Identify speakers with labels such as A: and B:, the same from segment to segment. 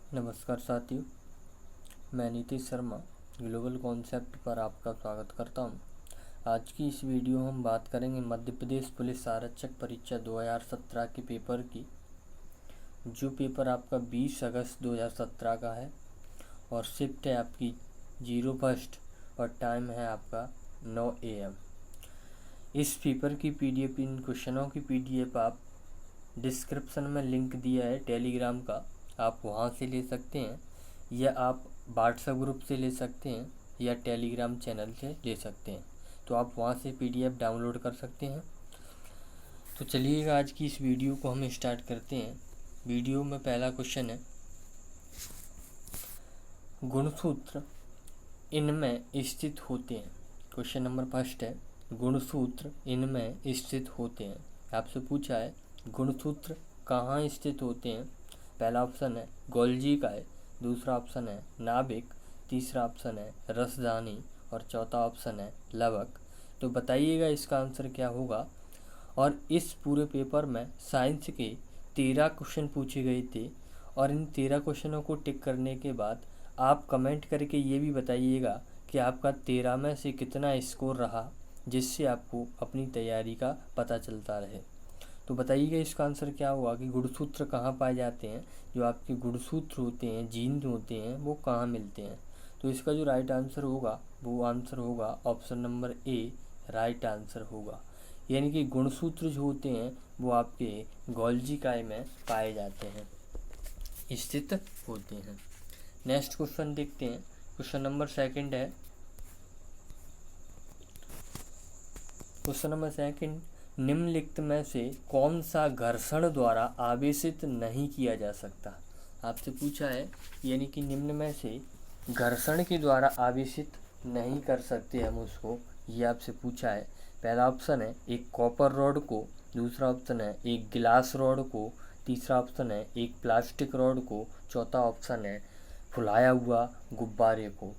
A: नमस्कार साथियों, मैं नीतीश शर्मा ग्लोबल कॉन्सेप्ट पर आपका स्वागत करता हूं। आज की इस वीडियो में हम बात करेंगे मध्य प्रदेश पुलिस आरक्षक परीक्षा 2017 के पेपर की, जो पेपर आपका 20 अगस्त 2017 का है और शिफ्ट है आपकी 01 और टाइम है आपका 9 AM। इस पेपर की PDF, इन क्वेश्चनों की PDF आप डिस्क्रिप्शन में लिंक दिया है टेलीग्राम का, आप वहाँ से ले सकते हैं या आप व्हाट्सएप ग्रुप से ले सकते हैं या टेलीग्राम चैनल से ले सकते हैं। तो आप वहाँ से PDF डाउनलोड कर सकते हैं। तो चलिएगा आज की इस वीडियो को हम स्टार्ट करते हैं। वीडियो में पहला क्वेश्चन है, गुणसूत्र इनमें स्थित होते हैं। क्वेश्चन नंबर फर्स्ट है, गुणसूत्र इनमें स्थित होते हैं। आपसे पूछा है गुणसूत्र कहाँ स्थित होते हैं। पहला ऑप्शन है गोल्जी काय, दूसरा ऑप्शन है नाभिक, तीसरा ऑप्शन है रसधानी और चौथा ऑप्शन है लवक। तो बताइएगा इसका आंसर क्या होगा। और इस पूरे पेपर में साइंस के 13 क्वेश्चन पूछे गए थे और इन 13 क्वेश्चनों को टिक करने के बाद आप कमेंट करके ये भी बताइएगा कि आपका 13 में से कितना स्कोर रहा, जिससे आपको अपनी तैयारी का पता चलता रहे। तो बताइएगा इसका आंसर क्या होगा कि गुणसूत्र कहाँ पाए जाते हैं। जो आपके गुणसूत्र होते हैं, जीन होते हैं, वो कहाँ मिलते हैं। तो इसका जो राइट आंसर होगा वो आंसर होगा option number A, right answer होगा। यानी कि गुणसूत्र जो होते हैं वो आपके गोल्जी काय में पाए जाते हैं, स्थित होते हैं। नेक्स्ट क्वेश्चन देखते हैं। क्वेश्चन नंबर सेकंड है, क्वेश्चन नंबर सेकंड, निम्नलिखित में से कौन सा घर्षण द्वारा आवेशित नहीं किया जा सकता। आपसे पूछा है यानी कि निम्न में से घर्षण के द्वारा आवेशित नहीं कर सकते हम उसको, ये आपसे पूछा है। पहला ऑप्शन है एक कॉपर रॉड को, दूसरा ऑप्शन है एक गिलास रॉड को, तीसरा ऑप्शन है एक प्लास्टिक रॉड को, चौथा ऑप्शन है फुलाया हुआ गुब्बारे को।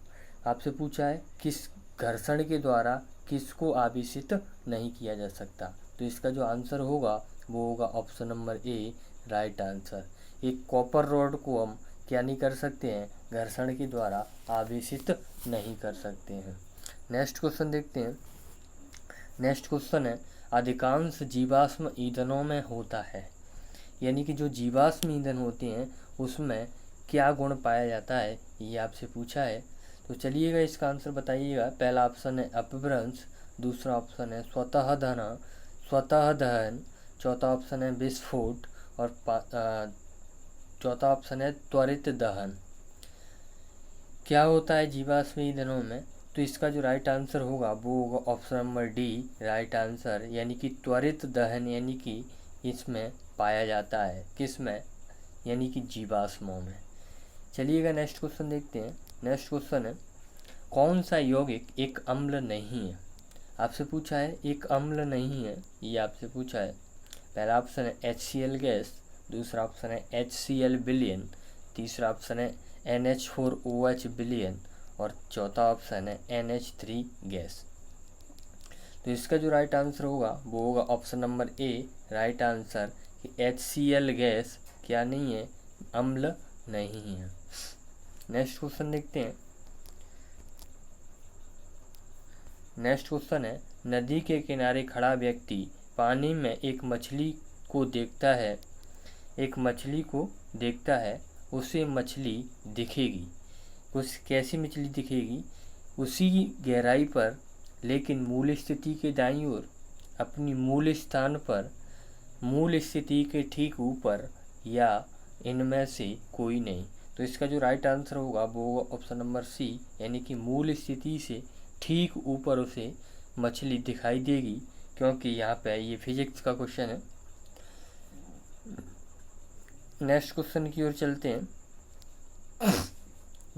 A: आपसे पूछा है किस घर्षण के द्वारा किसको आवेशित नहीं किया जा सकता। तो इसका जो आंसर होगा वो होगा option number A, right answer. एक कॉपर रॉड को हम क्या नहीं कर सकते हैं, घर्षण के द्वारा आवेशित नहीं कर सकते हैं। नेक्स्ट क्वेश्चन देखते हैं। नेक्स्ट क्वेश्चन है, अधिकांश जीवाश्म ईंधनों में होता है। यानी कि जो जीवाश्म ईंधन होते हैं उसमें क्या गुण पाया जाता है, ये आपसे पूछा है। तो चलिएगा इसका आंसर बताइएगा। पहला ऑप्शन है अपभ्रंश, दूसरा ऑप्शन है स्वतः दहन, चौथा ऑप्शन है विस्फोट और चौथा ऑप्शन है त्वरित दहन। क्या होता है जीवाश्म ईंधनों में। तो इसका जो राइट आंसर होगा वो होगा option number D, right answer. यानी कि त्वरित दहन, यानी कि इसमें पाया जाता है, किस में, यानी कि जीवाश्मों में। चलिएगा नेक्स्ट क्वेश्चन देखते हैं। नेक्स्ट क्वेश्चन है, कौन सा यौगिक एक अम्ल नहीं है। आपसे पूछा है एक अम्ल नहीं है, ये आपसे पूछा है। पहला ऑप्शन है HCl गैस, दूसरा ऑप्शन है HCl विलयन, तीसरा ऑप्शन है NH4OH विलयन और चौथा ऑप्शन है NH3 गैस। तो इसका जो राइट आंसर होगा वो होगा option number A, right answer, कि HCl गैस क्या नहीं है, अम्ल नहीं है। नेक्स्ट क्वेश्चन देखते हैं। नेक्स्ट क्वेश्चन है, नदी के किनारे खड़ा व्यक्ति पानी में एक मछली को देखता है, उसे मछली दिखेगी। उस कैसी मछली दिखेगी, उसी गहराई पर लेकिन मूल स्थिति के दाईं ओर, अपनी मूल स्थान पर, मूल स्थिति के ठीक ऊपर, या इनमें से कोई नहीं। तो इसका जो राइट आंसर होगा वो होगा ऑप्शन नंबर सी, यानी कि मूल स्थिति से ठीक ऊपर उसे मछली दिखाई देगी, क्योंकि यहाँ पे ये फिजिक्स का क्वेश्चन है। नेक्स्ट क्वेश्चन की ओर चलते हैं।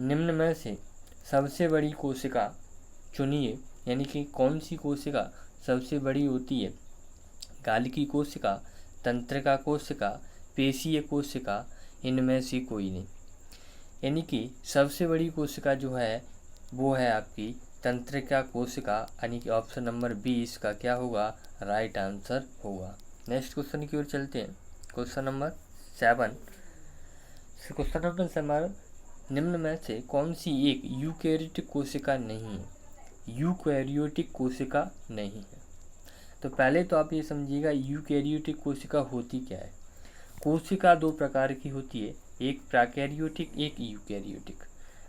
A: निम्न में से सबसे बड़ी कोशिका चुनिए। यानी कि कौन सी कोशिका सबसे बड़ी होती है। गालिकी कोशिका, तंत्रिका कोशिका, पेशीय कोशिका, इनमें से कोई नहीं। यानी कि सबसे बड़ी कोशिका जो है वो है आपकी तंत्रिका कोशिका, यानी कि ऑप्शन नंबर 20 का क्या होगा, राइट आंसर होगा। नेक्स्ट क्वेश्चन की ओर चलते हैं। क्वेश्चन नंबर 7, क्वेश्चन नंबर हमारा, निम्न में से कौन सी एक यूकैरियोटिक कोशिका नहीं है? यूकैरियोटिक कोशिका नहीं है। तो पहले तो आप ये समझिएगा यूकैरियोटिक कोशिका होती क्या है। कोशिका दो प्रकार की होती है, एक प्रोकैरियोटिक, एक यूकैरियोटिक।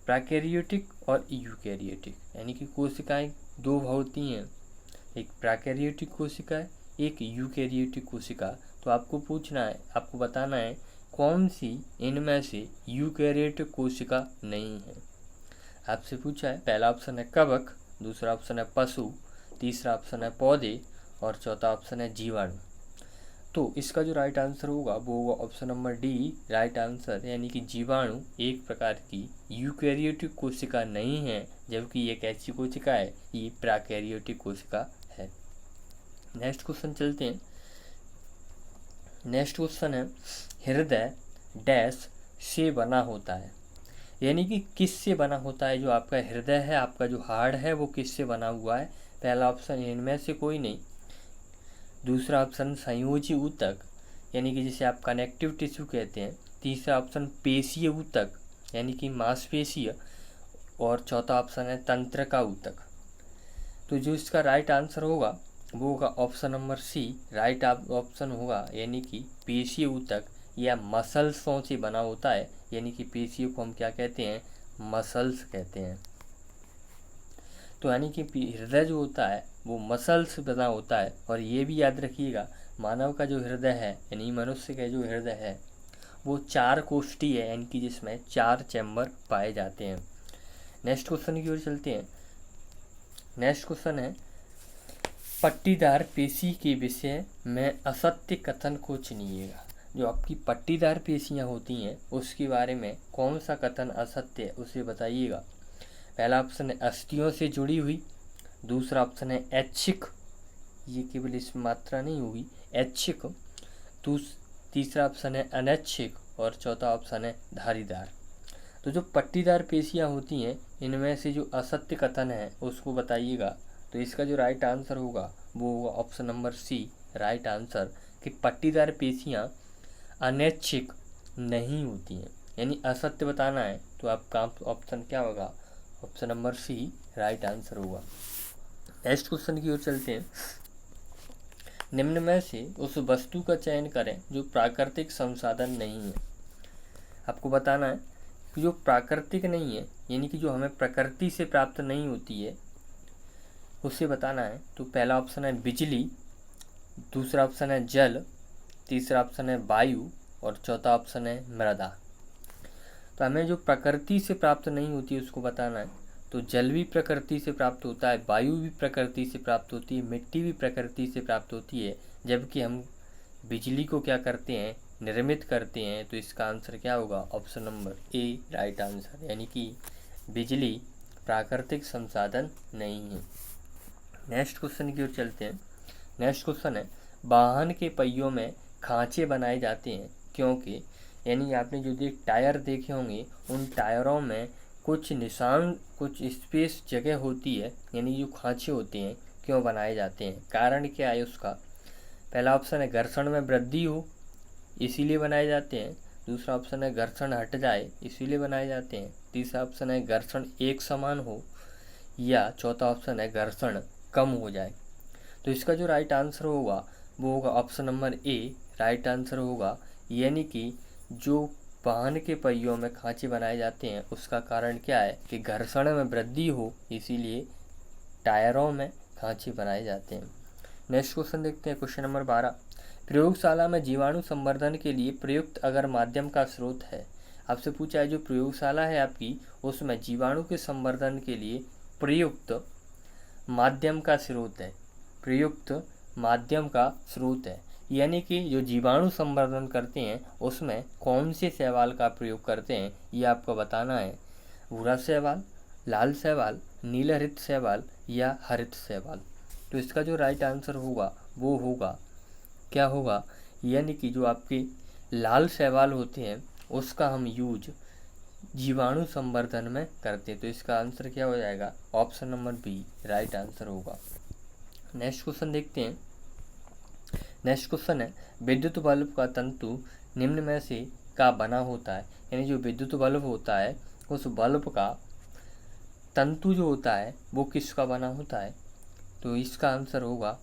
A: प्रोकैरियोटिक और यूकैरियोटिक यानी कि कोशिकाएं दो होती हैं, एक प्रोकैरियोटिक कोशिका है, एक यूकैरियोटिक कोशिका। तो आपको पूछना है, आपको बताना है कौन सी इनमें से यूकैरियोटिक कोशिका नहीं है। आपसे पूछा है, पहला ऑप्शन है कवक, दूसरा ऑप्शन है पशु, तीसरा ऑप्शन है पौधे और चौथा ऑप्शन है जीवाणु। तो इसका जो राइट आंसर होगा वो होगा option number D, right answer, यानी कि जीवाणु एक प्रकार की यूकैरियोटिक कोशिका नहीं है, जबकि एक ऐसी कोशिका है, ये प्रोकैरियोटिक कोशिका है। नेक्स्ट क्वेश्चन चलते हैं। नेक्स्ट क्वेश्चन है, हृदय डैश से बना होता है, यानी कि किस से बना होता है। जो आपका हृदय है, आपका जो हार्ट है, वो किस से बना हुआ है। पहला ऑप्शन इनमें से कोई नहीं, दूसरा ऑप्शन संयोजी ऊतक यानी कि जिसे आप कनेक्टिव टिश्यू कहते हैं, तीसरा ऑप्शन पेशीय ऊतक यानी कि मांसपेशीय और चौथा ऑप्शन है तंत्रिका ऊतक। तो जो इसका राइट आंसर होगा वो होगा option number C, right option होगा, यानी कि पेशीय ऊतक या मसल्सों से बना होता है, यानी कि पेशियों को हम क्या कहते हैं, मसल्स कहते हैं। तो यानी कि हृदय जो होता है वो मसल से बना होता है। और ये भी याद रखिएगा, मानव का जो हृदय है यानी मनुष्य का जो हृदय है वो 4 कोष्ठी है, यानी कि जिसमें 4 चैम्बर पाए जाते हैं। नेक्स्ट क्वेश्चन की ओर चलते हैं। नेक्स्ट क्वेश्चन है, पट्टीदार पेशी के विषय में असत्य कथन को चुनिएगा। जो आपकी पट्टीदार पेशियां होती हैं उसके बारे में कौन सा कथन असत्य है उसे बताइएगा। पहला ऑप्शन है अस्थियों से जुड़ी हुई, दूसरा ऑप्शन है ऐच्छिक, ये केवल इस मात्रा नहीं होगी, ऐच्छिक, तीसरा ऑप्शन है अनैच्छिक और चौथा ऑप्शन है धारीदार। तो जो पट्टीदार पेशियां होती हैं इनमें से जो असत्य कथन है उसको बताइएगा। तो इसका जो राइट आंसर होगा वो होगा option number C, right answer, कि पट्टीदार पेशियां अनैच्छिक नहीं होती हैं, यानी असत्य बताना है तो आपका ऑप्शन क्या होगा, option number C right answer होगा। नेक्स्ट क्वेश्चन की ओर चलते हैं। निम्न में से उस वस्तु का चयन करें जो प्राकृतिक संसाधन नहीं है। आपको बताना है कि जो प्राकृतिक नहीं है यानी कि जो हमें प्रकृति से प्राप्त नहीं होती है उसे बताना है। तो पहला ऑप्शन है बिजली, दूसरा ऑप्शन है जल, तीसरा ऑप्शन है वायु और चौथा ऑप्शन है मृदा। तो हमें जो प्रकृति से प्राप्त नहीं होती है उसको बताना है। तो जल भी प्रकृति से प्राप्त होता है, वायु भी प्रकृति से प्राप्त होती है, मिट्टी भी प्रकृति से प्राप्त होती है, जबकि हम बिजली को क्या करते हैं, निर्मित करते हैं। तो इसका आंसर क्या होगा, option number A right answer, यानी कि बिजली प्राकृतिक संसाधन नहीं है। नेक्स्ट क्वेश्चन की ओर चलते हैं। नेक्स्ट क्वेश्चन है, वाहन के पहियों में खांचे बनाए जाते हैं क्योंकि, यानी आपने जो टायर देखे होंगे उन टायरों में कुछ निशान, कुछ स्पेस जगह होती है, यानी जो खांचे होते हैं क्यों बनाए जाते हैं, कारण क्या है उसका। पहला ऑप्शन है घर्षण में वृद्धि हो इसीलिए बनाए जाते हैं, दूसरा ऑप्शन है घर्षण हट जाए इसीलिए बनाए जाते हैं, तीसरा ऑप्शन है घर्षण एक समान हो या चौथा ऑप्शन है घर्षण कम हो जाए। तो इसका जो राइट आंसर होगा वो होगा option number A, right answer होगा, यानी कि जो वाहन के पहियों में खांचे बनाए जाते हैं उसका कारण क्या है कि घर्षण में वृद्धि हो, इसीलिए टायरों में खांचे बनाए जाते हैं। नेक्स्ट क्वेश्चन देखते हैं, क्वेश्चन नंबर 12, प्रयोगशाला में जीवाणु संवर्धन के लिए प्रयुक्त अगर माध्यम का स्रोत है। आपसे पूछा है जो प्रयोगशाला है आपकी उसमें जीवाणु के संवर्धन के लिए प्रयुक्त माध्यम का स्रोत है, प्रयुक्त माध्यम का स्रोत है, यानी कि जो जीवाणु संवर्धन करते हैं उसमें कौन से शैवाल का प्रयोग करते हैं ये आपको बताना है। भूरा शैवाल, लाल शैवाल, नील हरित शैवाल या हरित शैवाल। तो इसका जो राइट आंसर होगा वो होगा, क्या होगा, यानी कि जो आपके लाल शैवाल होते हैं उसका हम यूज जीवाणु संवर्धन में करते हैं। तो इसका आंसर क्या हो जाएगा, option number B right answer होगा। नेक्स्ट क्वेश्चन देखते हैं। नेक्स्ट क्वेश्चन है, विद्युत बल्ब का तंतु निम्न में से का बना होता है, यानी जो विद्युत बल्ब होता है उस बल्ब का तंतु जो होता है वो किसका बना होता है? तो इसका आंसर होगा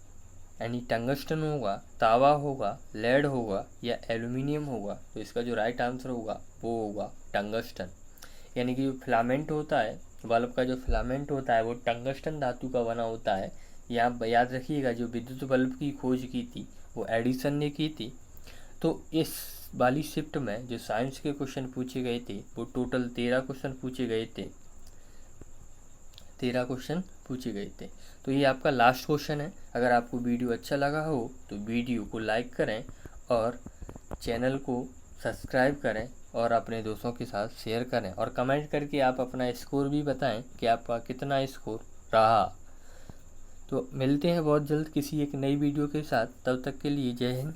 A: यानी टंगस्टन होगा, तांबा होगा, लेड होगा या एल्यूमिनियम होगा। तो इसका जो राइट आंसर होगा वो होगा टंगस्टन। यानी कि जो फिलामेंट होता है, बल्ब का जो फिलामेंट होता है वो टंगस्टन धातु का बना होता है। यहाँ याद रखिएगा, जो विद्युत बल्ब की खोज की थी वो एडिसन ने की थी। तो इस वाली शिफ्ट में जो साइंस के क्वेश्चन पूछे गए थे वो टोटल 13 क्वेश्चन पूछे गए थे। 13 क्वेश्चन पूछे गए थे। तो ये आपका लास्ट क्वेश्चन है। अगर आपको वीडियो अच्छा लगा हो तो वीडियो को लाइक करें और चैनल को सब्सक्राइब करें और अपने दोस्तों के साथ शेयर करें और कमेंट करके आप अपना स्कोर भी बताएं कि आपका कितना स्कोर रहा। तो मिलते हैं बहुत जल्द किसी एक नई वीडियो के साथ। तब तक के लिए जय हिंद,